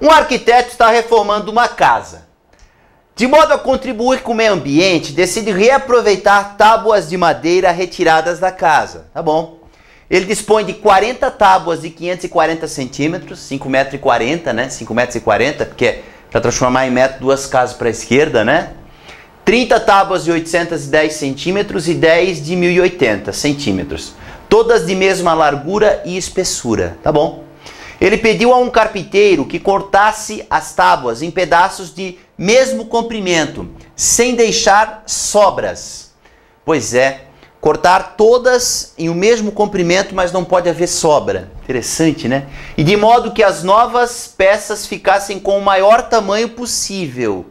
Um arquiteto está reformando uma casa. De modo a contribuir com o meio ambiente, decide reaproveitar tábuas de madeira retiradas da casa. Tá bom. Ele dispõe de 40 tábuas de 540 centímetros, 5,40 m, né? 5,40 m, porque é para transformar em metro duas casas para a esquerda, né? 30 tábuas de 810 centímetros e 10 de 1080 centímetros. Todas de mesma largura e espessura. Tá bom. Ele pediu a um carpinteiro que cortasse as tábuas em pedaços de mesmo comprimento, sem deixar sobras. Pois é, cortar todas em o mesmo comprimento, mas não pode haver sobra. Interessante, né? E de modo que as novas peças ficassem com o maior tamanho possível.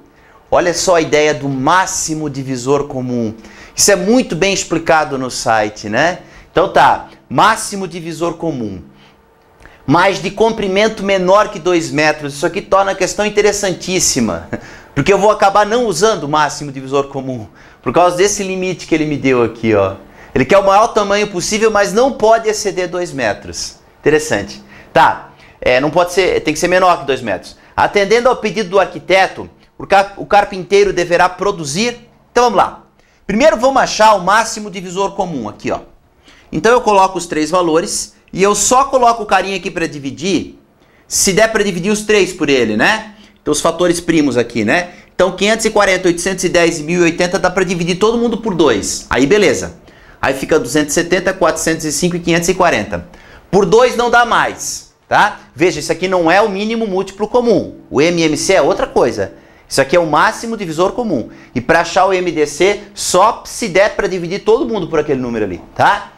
Olha só a ideia do máximo divisor comum. Isso é muito bem explicado no site, né? Então tá, máximo divisor comum. Mas de comprimento menor que 2 metros. Isso aqui torna a questão interessantíssima. Porque eu vou acabar não usando o máximo divisor comum. Por causa desse limite que ele me deu aqui, ó. Ele quer o maior tamanho possível, mas não pode exceder 2 metros. Interessante. Tá, não pode ser, tem que ser menor que 2 metros. Atendendo ao pedido do arquiteto, o carpinteiro deverá produzir... Então vamos lá. Primeiro vamos achar o máximo divisor comum aqui, ó. Então eu coloco os 3 valores e eu só coloco o carinha aqui para dividir, se der para dividir os 3 por ele, né? Então os fatores primos aqui, né? Então 540, 810 e 1080 dá para dividir todo mundo por 2. Aí beleza. Aí fica 270, 405 e 540. Por 2 não dá mais, tá? Veja, isso aqui não é o mínimo múltiplo comum. O MMC é outra coisa. Isso aqui é o máximo divisor comum. E para achar o MDC, só se der para dividir todo mundo por aquele número ali, tá?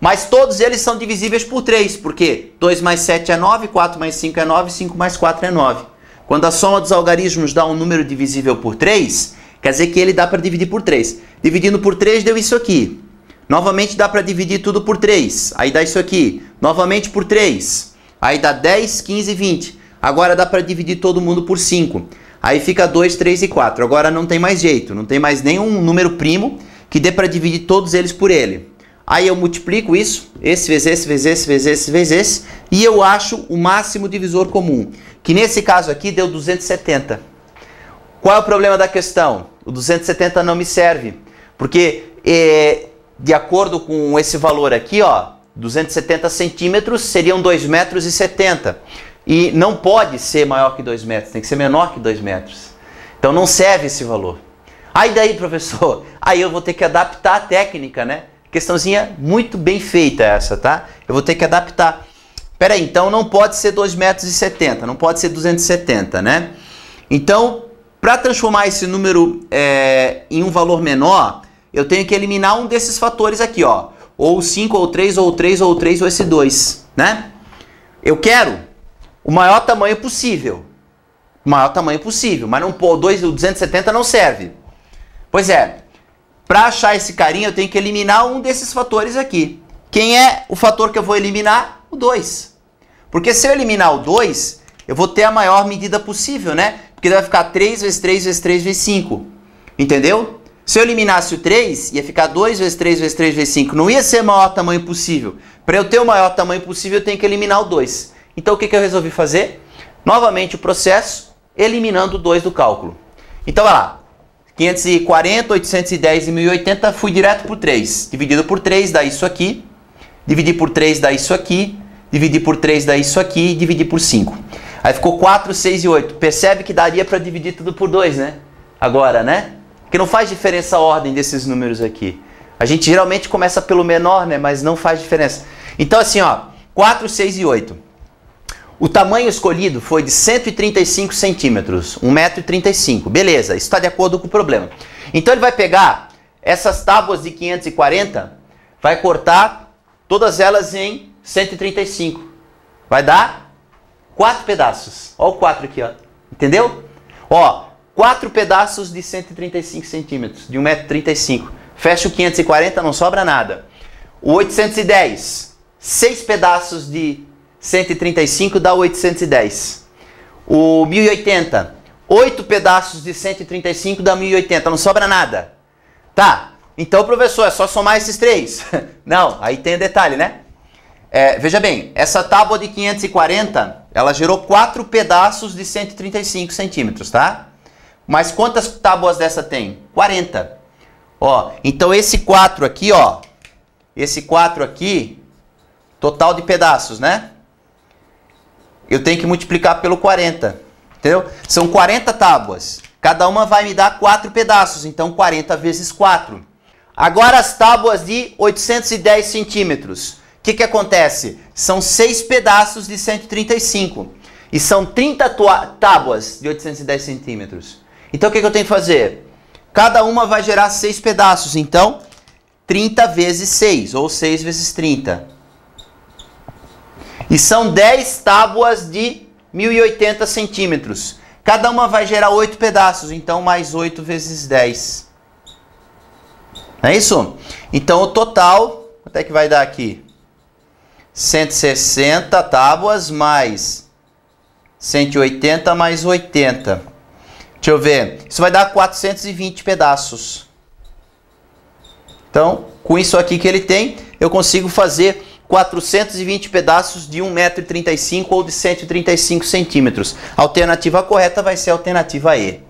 Mas todos eles são divisíveis por 3, porque 2 mais 7 é 9, 4 mais 5 é 9, 5 mais 4 é 9. Quando a soma dos algarismos dá um número divisível por 3, quer dizer que ele dá para dividir por 3. Dividindo por 3 deu isso aqui. Novamente dá para dividir tudo por 3. Aí dá isso aqui. Novamente por 3. Aí dá 10, 15 e 20. Agora dá para dividir todo mundo por 5. Aí fica 2, 3 e 4. Agora não tem mais jeito. Não tem mais nenhum número primo que dê para dividir todos eles por ele. Aí eu multiplico isso, esse vezes esse, vezes esse, vezes esse, vezes esse, e eu acho o máximo divisor comum, que nesse caso aqui deu 270. Qual é o problema da questão? O 270 não me serve, porque de acordo com esse valor aqui, ó, 270 centímetros seriam 2,70 metros. E não pode ser maior que 2 metros, tem que ser menor que 2 metros. Então não serve esse valor. Aí daí, professor, aí eu vou ter que adaptar a técnica, né? Questãozinha muito bem feita essa, tá? Eu vou ter que adaptar. Pera aí, então não pode ser 2,70 metros, não pode ser 270, né? Então, para transformar esse número em um valor menor, eu tenho que eliminar um desses fatores aqui, ó. Ou 5, ou 3, ou 3, ou 3, ou esse 2, né? Eu quero o maior tamanho possível. O maior tamanho possível, mas não pô, 270 não serve. Pois é. Para achar esse carinha, eu tenho que eliminar um desses fatores aqui. Quem é o fator que eu vou eliminar? O 2. Porque se eu eliminar o 2, eu vou ter a maior medida possível, né? Porque vai ficar 3 vezes 3 vezes 3 vezes 5. Entendeu? Se eu eliminasse o 3, ia ficar 2 vezes 3 vezes 3 vezes 5. Não ia ser o maior tamanho possível. Para eu ter o maior tamanho possível, eu tenho que eliminar o 2. Então, o que eu resolvi fazer? Novamente o processo, eliminando o 2 do cálculo. Então, vai lá. 540, 810 e 1080, fui direto por 3. Dividido por 3 dá isso aqui. Dividir por 3 dá isso aqui. Dividir por 3 dá isso aqui. E dividir por 5. Aí ficou 4, 6 e 8. Percebe que daria para dividir tudo por 2, né? Agora, né? Porque não faz diferença a ordem desses números aqui. A gente geralmente começa pelo menor, né? Mas não faz diferença. Então assim, ó. 4, 6 e 8. O tamanho escolhido foi de 135 centímetros, 1,35 m. Beleza, isso está de acordo com o problema. Então ele vai pegar essas tábuas de 540, vai cortar todas elas em 135. Vai dar 4 pedaços. Olha o 4 aqui, ó. Entendeu? Ó, 4 pedaços de 135 centímetros, de 1,35 m. Fecha o 540, não sobra nada. O 810, 6 pedaços de 135 dá 810. O 1080, 8 pedaços de 135 dá 1080, não sobra nada. Tá, então professor, é só somar esses 3. Não, aí tem detalhe, né? Veja bem, essa tábua de 540 ela gerou 4 pedaços de 135 centímetros, tá? Mas quantas tábuas dessa tem? 40. Ó, então esse 4 aqui, ó, esse 4 aqui, total de pedaços, né? Eu tenho que multiplicar pelo 40, entendeu? São 40 tábuas. Cada uma vai me dar 4 pedaços, então 40 vezes 4. Agora as tábuas de 810 centímetros. O que acontece? São 6 pedaços de 135. E são 30 tábuas de 810 centímetros. Então o que eu tenho que fazer? Cada uma vai gerar 6 pedaços. Então, 30 vezes 6, ou 6 vezes 30. E são 10 tábuas de 1080 centímetros. Cada uma vai gerar 8 pedaços. Então, mais 8 vezes 10. Não é isso? Então, o total, quanto é que vai dar aqui? 160 tábuas mais 180 mais 80. Deixa eu ver. Isso vai dar 420 pedaços. Então, com isso aqui que ele tem, eu consigo fazer 420 pedaços de 1,35 m ou de 135 centímetros. A alternativa correta vai ser a alternativa E.